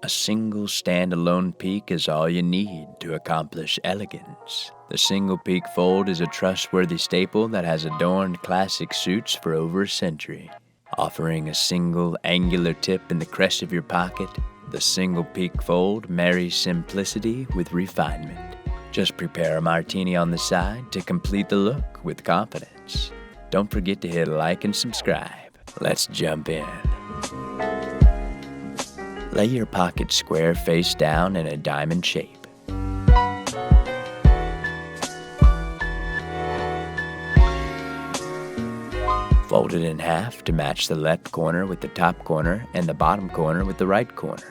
A single standalone peak is all you need to accomplish elegance. The single peak fold is a trustworthy staple that has adorned classic suits for over a century. Offering a single angular tip in the crest of your pocket, the single peak fold marries simplicity with refinement. Just prepare a martini on the side to complete the look with confidence. Don't forget to hit like and subscribe. Let's jump in. Lay your pocket square face down in a diamond shape. Fold it in half to match the left corner with the top corner and the bottom corner with the right corner.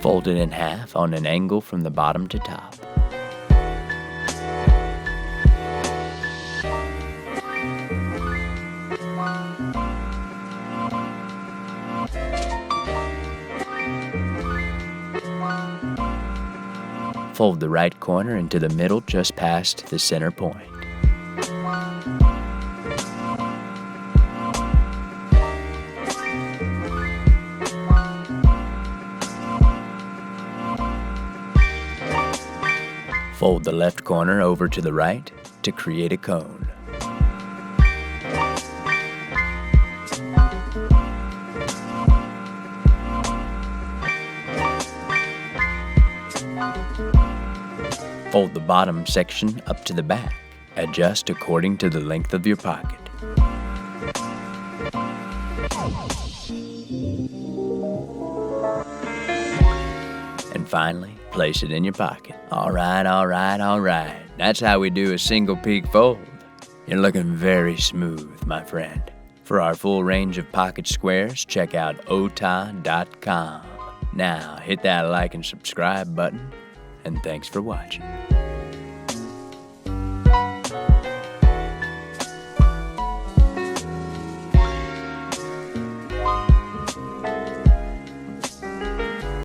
Fold it in half on an angle from the bottom to top. Fold the right corner into the middle just past the center point. Fold the left corner over to the right to create a cone. Fold the bottom section up to the back. Adjust according to the length of your pocket. And finally, place it in your pocket. All right. That's how we do a single peak fold. You're looking very smooth, my friend. For our full range of pocket squares, check out ota.com. Now, hit that like and subscribe button, and thanks for watching.